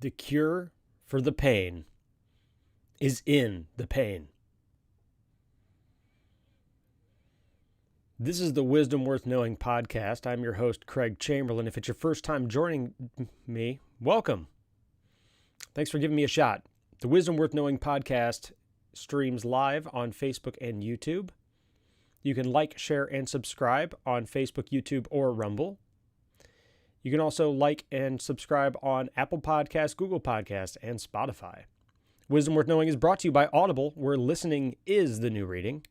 The cure for the pain is in the pain. This is the Wisdom Worth Knowing podcast. I'm your host, Craig Chamberlain. If it's your first time joining me, welcome. Thanks for giving me a shot. The Wisdom Worth Knowing podcast streams live on Facebook and YouTube. You can like, share, and subscribe on Facebook, YouTube, or Rumble. You can also like and subscribe on Apple Podcasts, Google Podcasts, and Spotify. Wisdom Worth Knowing is brought to you by Audible, where listening is the new reading.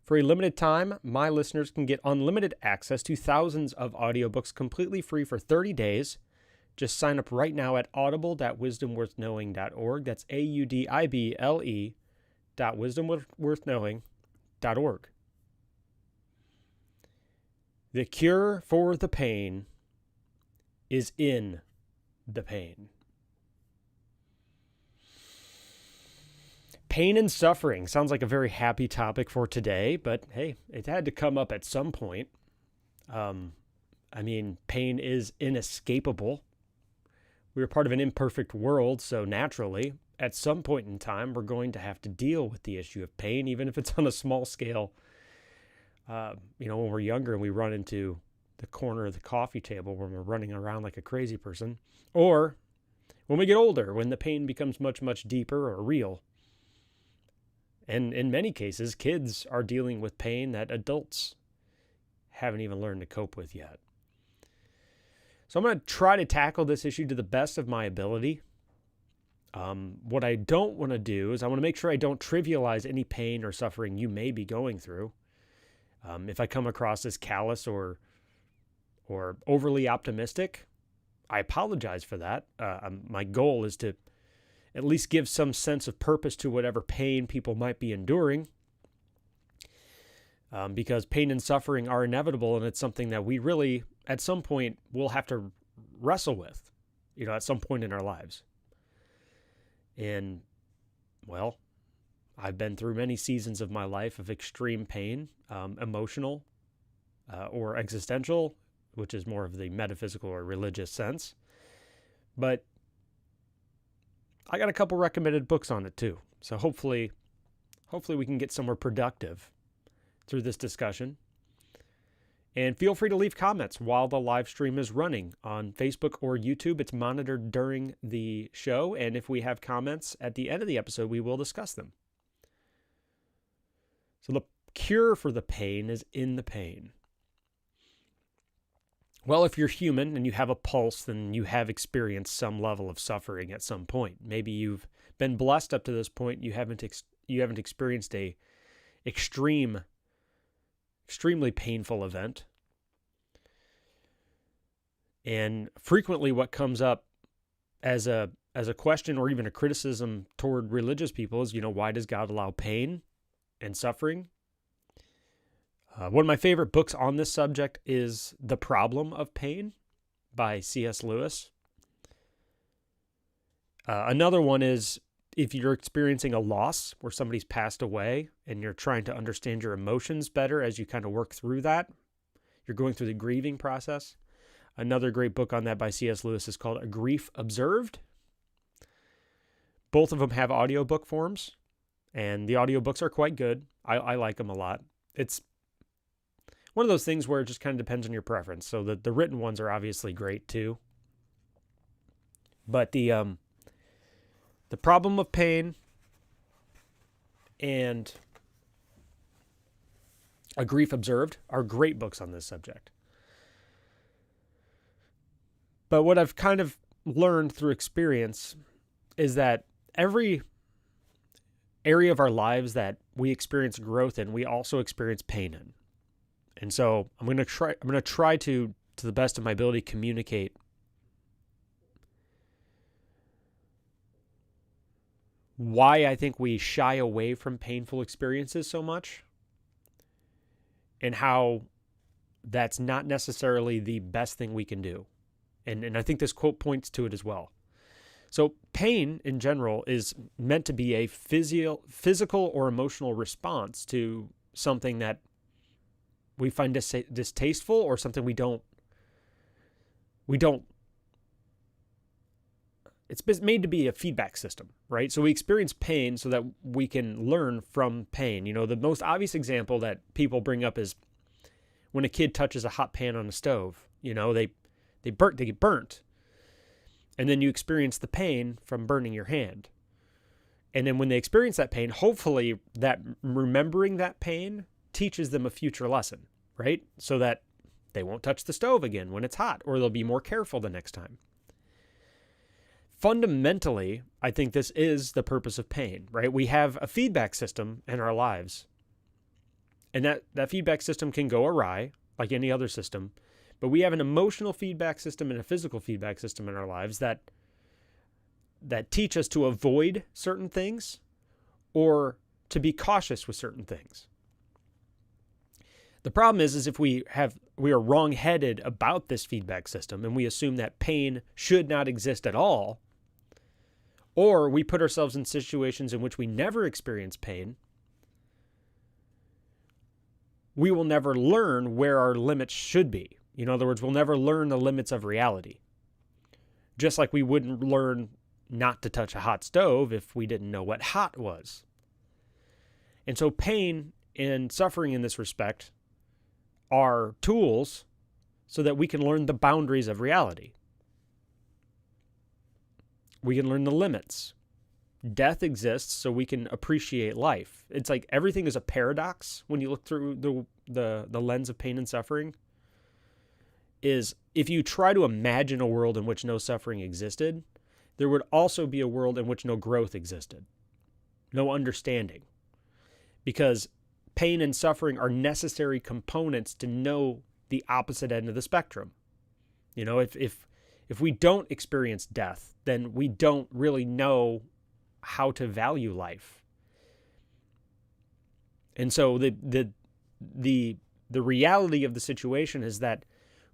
For a limited time, my listeners can get unlimited access to thousands of audiobooks completely free for 30 days. Just sign up right now at audible.wisdomworthknowing.org. That's audible.wisdomworthknowing.org. The cure for the pain is in the pain. Pain and suffering sounds like a very happy topic for today, but hey, it had to come up at some point. Pain is inescapable. We're part of an imperfect world, so naturally, at some point in time, we're going to have to deal with the issue of pain, even if it's on a small scale. When we're younger and we run into the corner of the coffee table when we're running around like a crazy person, or when we get older, when the pain becomes much, much deeper or real. And in many cases, kids are dealing with pain that adults haven't even learned to cope with yet. So I'm going to try to tackle this issue to the best of my ability. What I don't want to do is I want to make sure I don't trivialize any pain or suffering you may be going through. If I come across as callous or overly optimistic, I apologize for that. My goal is to at least give some sense of purpose to whatever pain people might be enduring, because pain and suffering are inevitable, and it's something that we really, at some point, will have to wrestle with, at some point in our lives. And, well, I've been through many seasons of my life of extreme pain, emotional or existential, which is more of the metaphysical or religious sense. But I got a couple recommended books on it too. So hopefully we can get somewhere productive through this discussion. And feel free to leave comments while the live stream is running on Facebook or YouTube. It's monitored during the show. And if we have comments at the end of the episode, we will discuss them. So the cure for the pain is in the pain. Well, if you're human and you have a pulse, then you have experienced some level of suffering at some point. Maybe you've been blessed up to this point. You haven't experienced a extremely painful event. And frequently what comes up as a question or even a criticism toward religious people is, why does God allow pain and suffering? One of my favorite books on this subject is The Problem of Pain by C.S. Lewis. Another one is if you're experiencing a loss where somebody's passed away and you're trying to understand your emotions better as you kind of work through that. You're going through the grieving process. Another great book on that by C.S. Lewis is called A Grief Observed. Both of them have audiobook forms, and the audiobooks are quite good. I like them a lot. It's one of those things where it just kind of depends on your preference. So the written ones are obviously great too. But the Problem of Pain and A Grief Observed are great books on this subject. But what I've kind of learned through experience is that every area of our lives that we experience growth in, we also experience pain in. And so I'm going to try to the best of my ability, communicate why I think we shy away from painful experiences so much and how that's not necessarily the best thing we can do. And I think this quote points to it as well. So pain in general is meant to be a physical or emotional response to something that we find distasteful or something we don't made to be a feedback system, right? So we experience pain so that we can learn from pain. The most obvious example that people bring up is when a kid touches a hot pan on a stove. They get burnt. And then you experience the pain from burning your hand. And then when they experience that pain, hopefully that remembering that pain teaches them a future lesson, right? So that they won't touch the stove again when it's hot, or they'll be more careful the next time. Fundamentally, I think this is the purpose of pain, right? We have a feedback system in our lives. And that feedback system can go awry, like any other system. But we have an emotional feedback system and a physical feedback system in our lives that teach us to avoid certain things or to be cautious with certain things. The problem is if we are wrong-headed about this feedback system and we assume that pain should not exist at all, or we put ourselves in situations in which we never experience pain, we will never learn where our limits should be. In other words, we'll never learn the limits of reality. Just like we wouldn't learn not to touch a hot stove if we didn't know what hot was. And so pain and suffering in this respect are tools so that we can learn the boundaries of reality. We can learn the limits. Death exists so we can appreciate life. It's like everything is a paradox when you look through the lens of pain and suffering. Is if you try to imagine a world in which no suffering existed, there would also be a world in which no growth existed, no understanding. Because pain and suffering are necessary components to know the opposite end of the spectrum. If we don't experience death, then we don't really know how to value life. And so the reality of the situation is that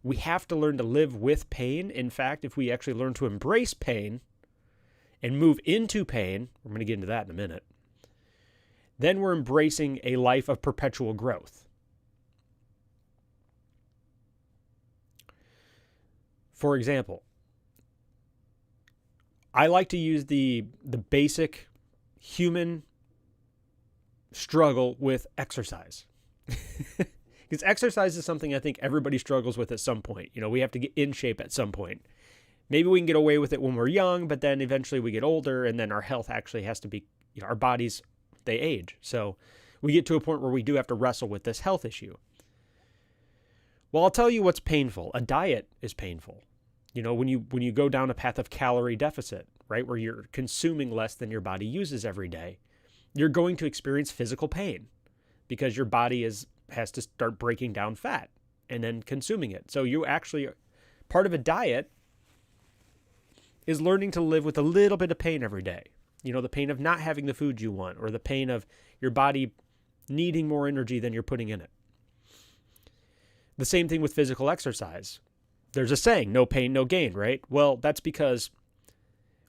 we have to learn to live with pain. In fact, if we actually learn to embrace pain and move into pain, we're going to get into that in a minute, then we're embracing a life of perpetual growth. For example, I like to use the basic human struggle with exercise. Because exercise is something I think everybody struggles with at some point. We have to get in shape at some point. Maybe we can get away with it when we're young, but then eventually we get older and then our health actually has to be, our bodies, they age. So we get to a point where we do have to wrestle with this health issue. Well, I'll tell you what's painful. A diet is painful. When you go down a path of calorie deficit, right, where you're consuming less than your body uses every day, you're going to experience physical pain because your body has to start breaking down fat and then consuming it. So you actually, part of a diet is learning to live with a little bit of pain every day. The pain of not having the food you want, or the pain of your body needing more energy than you're putting in it. The same thing with physical exercise. There's a saying, no pain, no gain, right? Well, that's because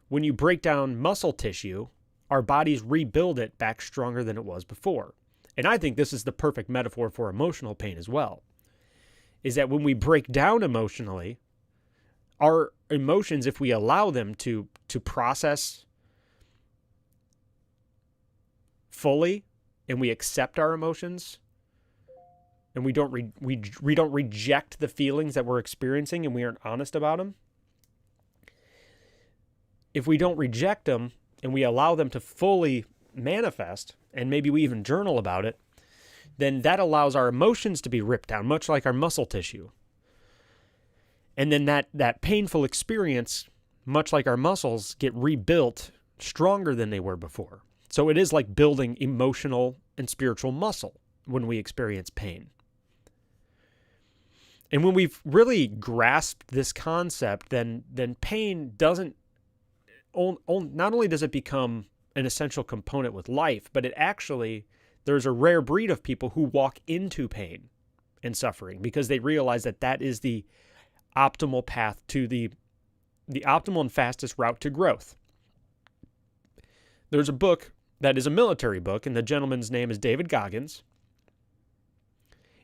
when you break down muscle tissue, our bodies rebuild it back stronger than it was before. And I think this is the perfect metaphor for emotional pain as well, is that when we break down emotionally, our emotions, if we allow them to process fully, and we accept our emotions, and we don't reject the feelings that we're experiencing, and we aren't honest about them. If we don't reject them and we allow them to fully manifest, and maybe we even journal about it, then that allows our emotions to be ripped down, much like our muscle tissue. And then that painful experience, much like our muscles, get rebuilt stronger than they were before. So it is like building emotional and spiritual muscle when we experience pain. And when we've really grasped this concept, then pain doesn't, not only does it become an essential component with life, but it actually, there's a rare breed of people who walk into pain and suffering because they realize that is the optimal path to the optimal and fastest route to growth. There's a book that is a military book, and the gentleman's name is David Goggins,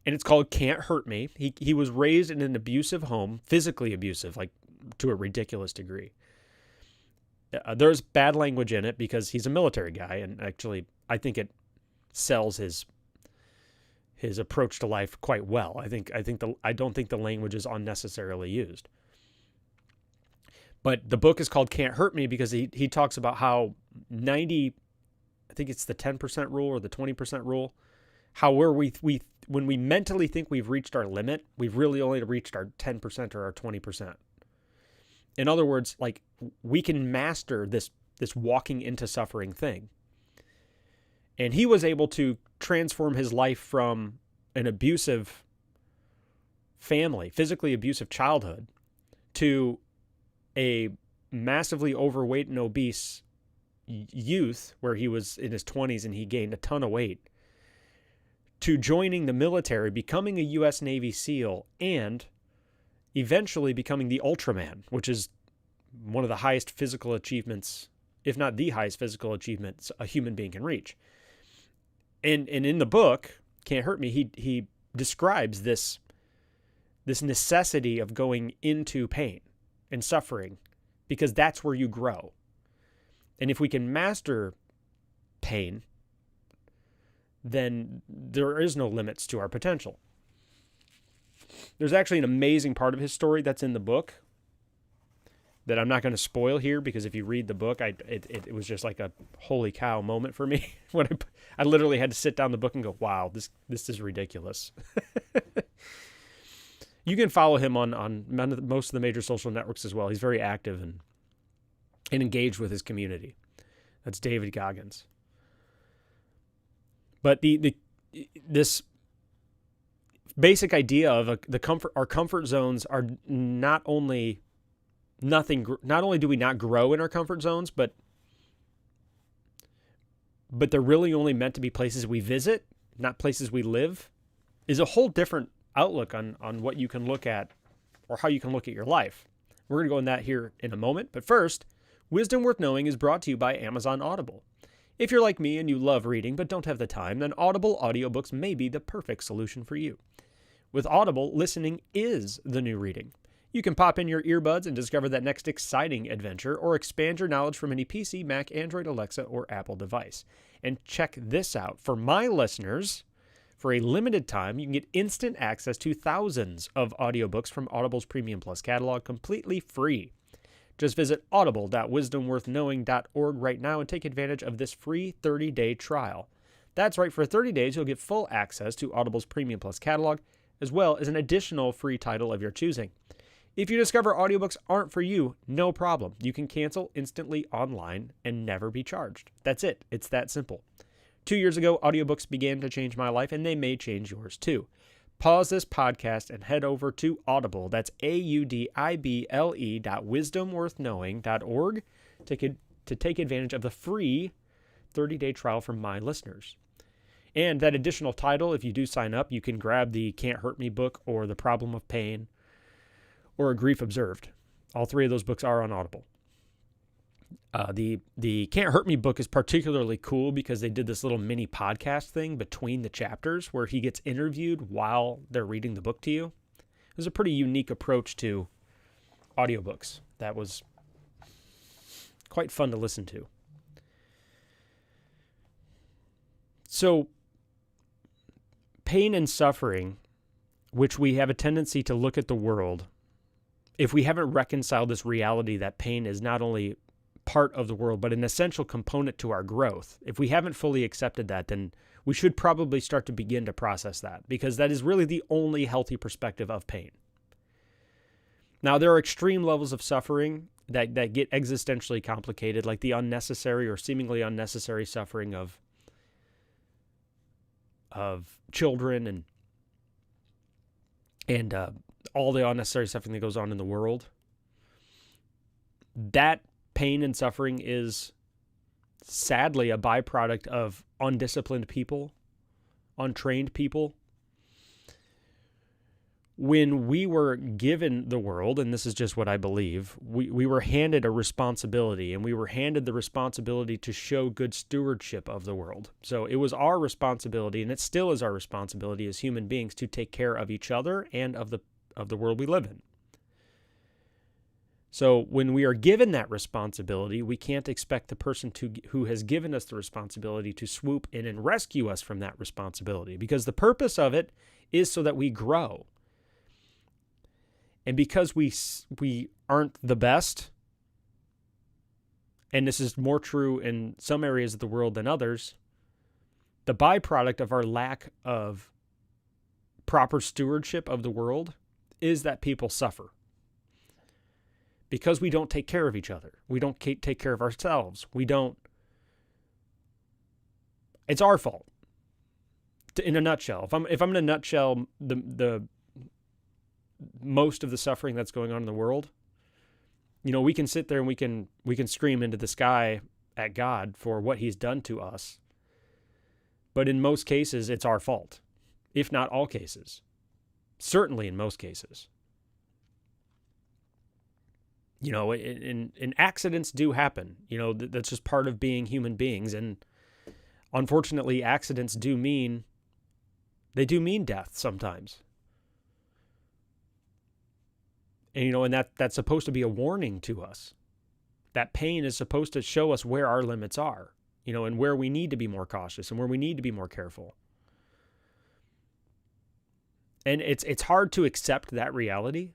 and it's called Can't Hurt Me. He was raised in an abusive home, physically abusive, like to a ridiculous degree. There's bad language in it because he's a military guy, and actually I think it sells his approach to life quite well. I don't think the language is unnecessarily used. But the book is called Can't Hurt Me because he talks about how I think it's the 10% rule or the 20% rule, how when we mentally think we've reached our limit, we've really only reached our 10% or our 20%. In other words, like, we can master this walking into suffering thing. And he was able to transform his life from an abusive family, physically abusive childhood, to a massively overweight and obese youth where he was in his 20s and he gained a ton of weight, to joining the military, becoming a U.S. Navy SEAL, and eventually becoming the Ultraman, which is one of the highest physical achievements, if not the highest physical achievements a human being can reach. And in the book, Can't Hurt Me, he describes this necessity of going into pain and suffering because that's where you grow. And if we can master pain, then there is no limits to our potential. There's actually an amazing part of his story that's in the book that I'm not going to spoil here because if you read the book, it was just like a holy cow moment for me when I literally had to sit down the book and go, wow, this is ridiculous. You can follow him on most of the major social networks as well. He's very active and engaged with his community. That's David Goggins. But this basic idea of our comfort zones are not only do we not grow in our comfort zones, but they're really only meant to be places we visit, not places we live, is a whole different outlook on what you can look at or how you can look at your life. We're going to go in that here in a moment. But first, Wisdom Worth Knowing is brought to you by Amazon Audible. If you're like me and you love reading but don't have the time, then Audible audiobooks may be the perfect solution for you. With Audible, listening is the new reading. You can pop in your earbuds and discover that next exciting adventure or expand your knowledge from any PC, Mac, Android, Alexa, or Apple device. And check this out. For my listeners, for a limited time, you can get instant access to thousands of audiobooks from Audible's Premium Plus catalog completely free. Just visit audible.wisdomworthknowing.org right now and take advantage of this free 30-day trial. That's right, for 30 days, you'll get full access to Audible's Premium Plus catalog, as well as an additional free title of your choosing. If you discover audiobooks aren't for you, no problem. You can cancel instantly online and never be charged. That's it. It's that simple. 2 years ago, audiobooks began to change my life, and they may change yours too. Pause this podcast and head over to Audible. That's audible.wisdomworthknowing.org to take advantage of the free 30-day trial from my listeners. And that additional title, if you do sign up, you can grab the Can't Hurt Me book or The Problem of Pain or A Grief Observed. All three of those books are on Audible. The Can't Hurt Me book is particularly cool because they did this little mini podcast thing between the chapters where he gets interviewed while they're reading the book to you. It was a pretty unique approach to audiobooks. That was quite fun to listen to. So, pain and suffering, which we have a tendency to look at the world, if we haven't reconciled this reality that pain is not only part of the world, but an essential component to our growth. If we haven't fully accepted that, then we should probably start to begin to process that, because that is really the only healthy perspective of pain. Now, there are extreme levels of suffering that get existentially complicated, like the unnecessary or seemingly unnecessary suffering of children and all the unnecessary suffering that goes on in the world. That pain and suffering is sadly a byproduct of undisciplined people, untrained people. When we were given the world, and this is just what I believe, we were handed a responsibility, and we were handed the responsibility to show good stewardship of the world. So it was our responsibility, and it still is our responsibility as human beings, to take care of each other and of the world we live in. So when we are given that responsibility, we can't expect the person who has given us the responsibility to swoop in and rescue us from that responsibility, because the purpose of it is so that we grow. And because we aren't the best, and this is more true in some areas of the world than others, the byproduct of our lack of proper stewardship of the world is that people suffer. Because we don't take care of each other. We don't take care of ourselves. It's our fault. In a nutshell. If I'm in a nutshell, the most of the suffering that's going on in the world, we can sit there and we can scream into the sky at God for what he's done to us. But in most cases, it's our fault. If not all cases. Certainly in most cases. And accidents do happen. That's just part of being human beings. And unfortunately, accidents do mean death sometimes. And that's supposed to be a warning to us. That pain is supposed to show us where our limits are, and where we need to be more cautious and where we need to be more careful. And it's hard to accept that reality.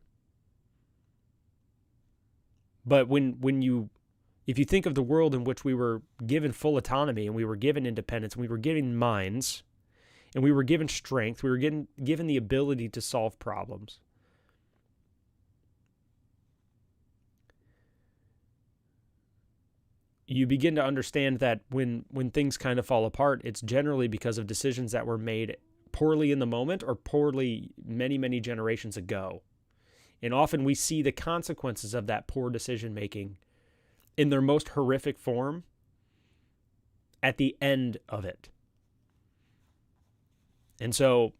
But if you think of the world in which we were given full autonomy and we were given independence, and we were given minds, and we were given strength, we were given the ability to solve problems. You begin to understand that when things kind of fall apart, it's generally because of decisions that were made poorly in the moment or poorly many, many generations ago. And often we see the consequences of that poor decision-making in their most horrific form at the end of it. And so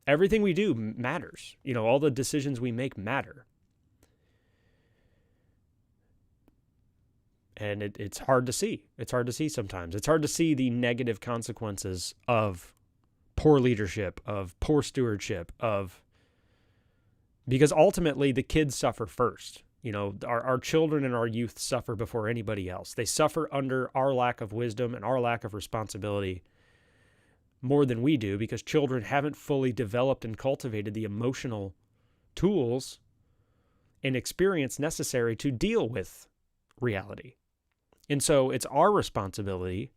everything we do matters. All the decisions we make matter. And it's hard to see. It's hard to see sometimes. It's hard to see the negative consequences of poor leadership, of poor stewardship, because ultimately the kids suffer first. Our children and our youth suffer before anybody else. They suffer under our lack of wisdom and our lack of responsibility more than we do, because children haven't fully developed and cultivated the emotional tools and experience necessary to deal with reality. And so it's our responsibility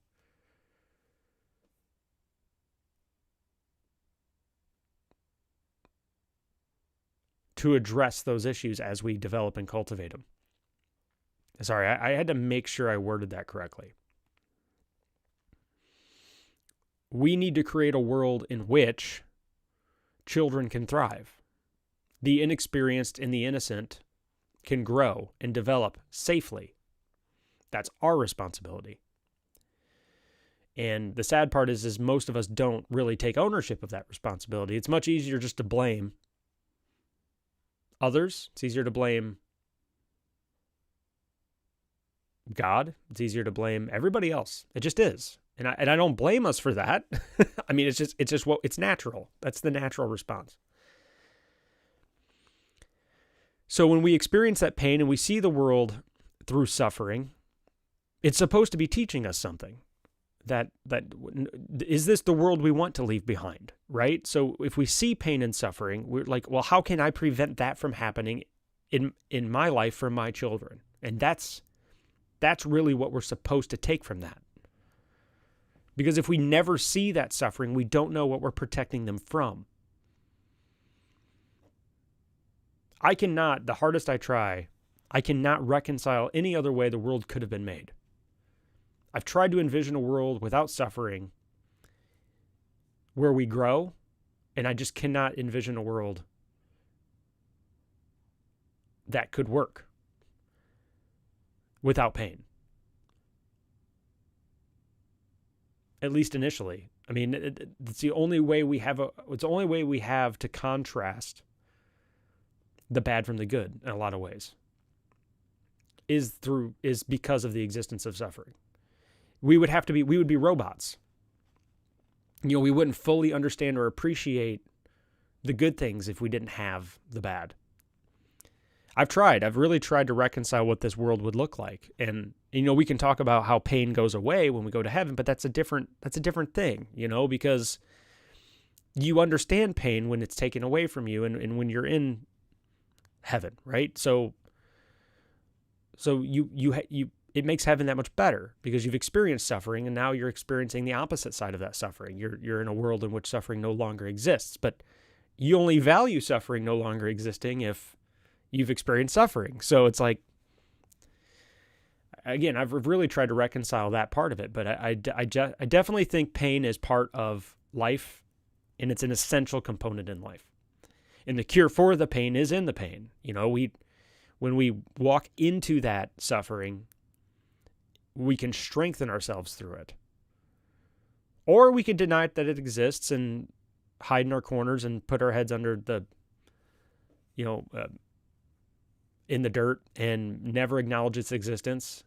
to address those issues as we develop and cultivate them. Sorry, I had to make sure I worded that correctly. We need to create a world in which children can thrive. The inexperienced and the innocent can grow and develop safely. That's our responsibility. And the sad part is most of us don't really take ownership of that responsibility. It's much easier just to blame others. It's easier to blame God. It's easier to blame everybody else. It just is. And I don't blame us for that. I mean, it's just it's natural. That's the natural response. So when we experience that pain and we see the world through suffering, it's supposed to be teaching us something. That is this the world we want to leave behind, right? So if we see pain and suffering, we're like, well, how can I prevent that from happening in my life for my children? And that's really what we're supposed to take from that. Because if we never see that suffering, we don't know what we're protecting them from. The hardest I try, I cannot reconcile any other way the world could have been made. I've tried to envision a world without suffering where we grow, and I just cannot envision a world that could work without pain. At least initially. I mean, it's the only way we have to contrast the bad from the good in a lot of ways. Is because of the existence of suffering. We would be robots. We wouldn't fully understand or appreciate the good things if we didn't have the bad. I've really tried to reconcile what this world would look like. And, we can talk about how pain goes away when we go to heaven, but that's a different thing, because you understand pain when it's taken away from you and when you're in heaven, right? So it makes heaven that much better because you've experienced suffering and now you're experiencing the opposite side of that suffering. You're in a world in which suffering no longer exists, but you only value suffering no longer existing if you've experienced suffering. So it's like, again, I've really tried to reconcile that part of it, but I definitely think pain is part of life and it's an essential component in life. And the cure for the pain is in the pain. When we walk into that suffering, we can strengthen ourselves through it. Or we can deny it that it exists and hide in our corners and put our heads under the, in the dirt and never acknowledge its existence.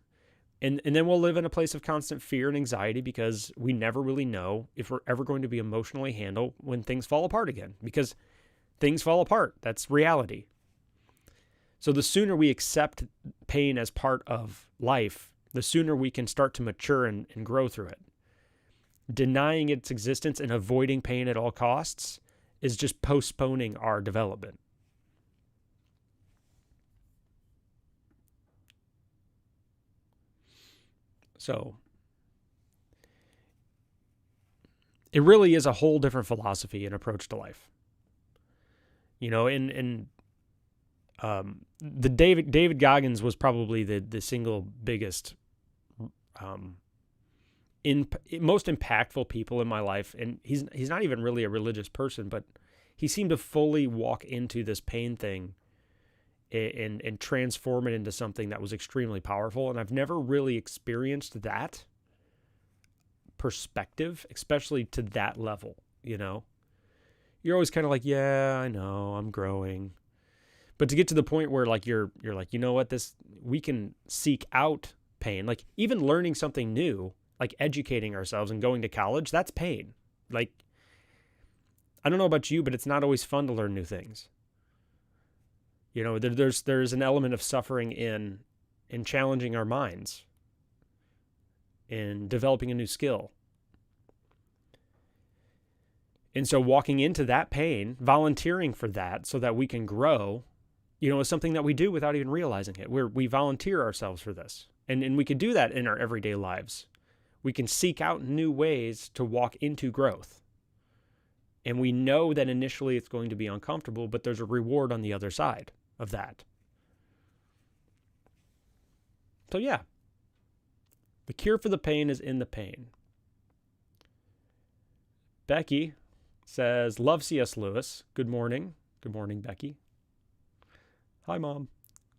And then we'll live in a place of constant fear and anxiety because we never really know if we're ever going to be emotionally handled when things fall apart again. Because things fall apart. That's reality. So the sooner we accept pain as part of life, the sooner we can start to mature and grow through it. Denying its existence and avoiding pain at all costs is just postponing our development. So it really is a whole different philosophy and approach to life. The David Goggins was probably the single biggest, most impactful people in my life, and he's not even really a religious person, but he seemed to fully walk into this pain thing and transform it into something that was extremely powerful. And I've never really experienced that perspective, especially to that level. You're always kind of like, yeah, I know, I'm growing. But to get to the point where like you're like, we can seek out pain. Like even learning something new, like educating ourselves and going to college, that's pain. Like, I don't know about you, but it's not always fun to learn new things. There's an element of suffering in challenging our minds, in developing a new skill. And so walking into that pain, volunteering for that so that we can grow, is something that we do without even realizing it. We volunteer ourselves for this. And we can do that in our everyday lives. We can seek out new ways to walk into growth. And we know that initially it's going to be uncomfortable, but there's a reward on the other side of that. So yeah, the cure for the pain is in the pain. Becky says, love C.S. Lewis. Good morning. Good morning, Becky. Hi, Mom.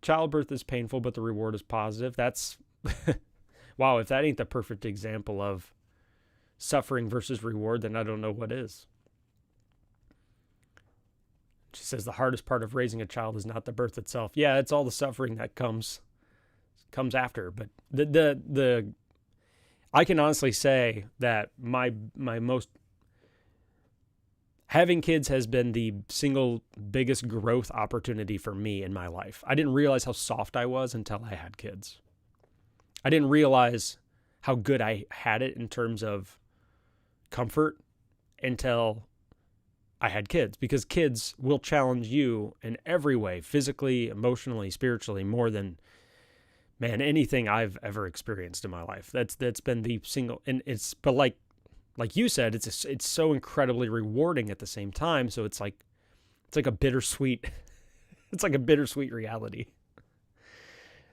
Childbirth is painful, but the reward is positive. That's, wow, if that ain't the perfect example of suffering versus reward, then I don't know what is. She says the hardest part of raising a child is not the birth itself. Yeah, it's all the suffering that comes after. But the I can honestly say that my most having kids has been the single biggest growth opportunity for me in my life. I didn't realize how soft I was until I had kids. I didn't realize how good I had it in terms of comfort until I had kids, because kids will challenge you in every way, physically, emotionally, spiritually, more than, anything I've ever experienced in my life. That's been the single, and but like you said, it's so incredibly rewarding at the same time. So it's like a bittersweet, it's like a bittersweet reality.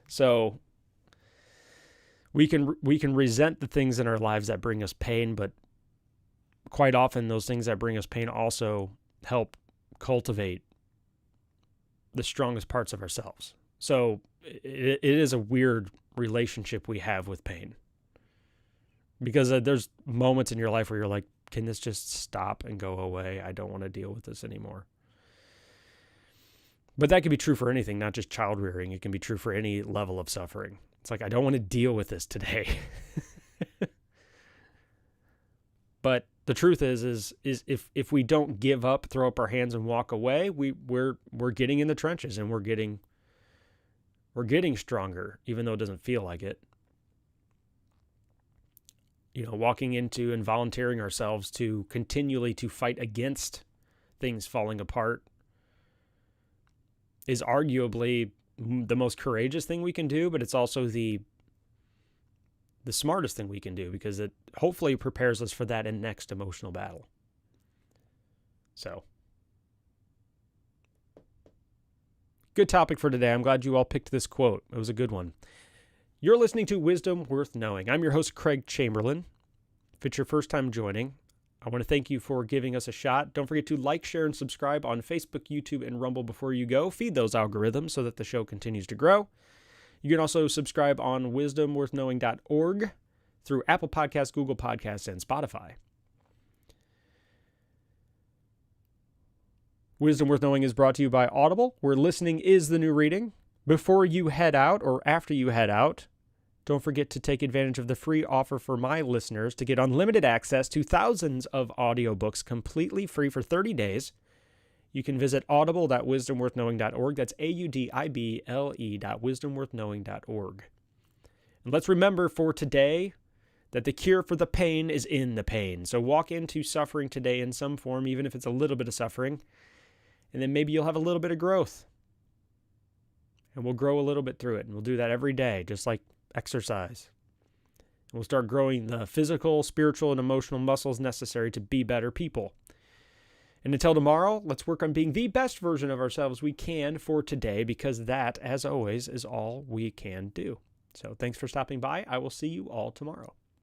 So we can resent the things in our lives that bring us pain, but quite often those things that bring us pain also help cultivate the strongest parts of ourselves. So it is a weird relationship we have with pain, because there's moments in your life where you're like, can this just stop and go away? I don't want to deal with this anymore. But that could be true for anything, not just child rearing. It can be true for any level of suffering. It's like, I don't want to deal with this today. But the truth is if we don't give up, throw up our hands and walk away, we're getting in the trenches and we're getting We're getting stronger, even though it doesn't feel like it. Walking into and volunteering ourselves to continually to fight against things falling apart is arguably the most courageous thing we can do, but it's also the smartest thing we can do, because it hopefully prepares us for that next emotional battle. So, good topic for today. I'm glad you all picked this quote. It was a good one. You're listening to Wisdom Worth Knowing. I'm your host, Craig Chamberlain. If it's your first time joining, I want to thank you for giving us a shot. Don't forget to like, share, and subscribe on Facebook, YouTube, and Rumble before you go. Feed those algorithms so that the show continues to grow. You can also subscribe on wisdomworthknowing.org through Apple Podcasts, Google Podcasts, and Spotify. Wisdom Worth Knowing is brought to you by Audible, where listening is the new reading. Before you head out or after you head out, don't forget to take advantage of the free offer for my listeners to get unlimited access to thousands of audiobooks completely free for 30 days. You can visit audible.wisdomworthknowing.org. That's audible.wisdomworthknowing.org. And let's remember for today that the cure for the pain is in the pain. So walk into suffering today in some form, even if it's a little bit of suffering. And then maybe you'll have a little bit of growth. And we'll grow a little bit through it. And we'll do that every day, just like exercise. And we'll start growing the physical, spiritual, and emotional muscles necessary to be better people. And until tomorrow, let's work on being the best version of ourselves we can for today, because that, as always, is all we can do. So thanks for stopping by. I will see you all tomorrow.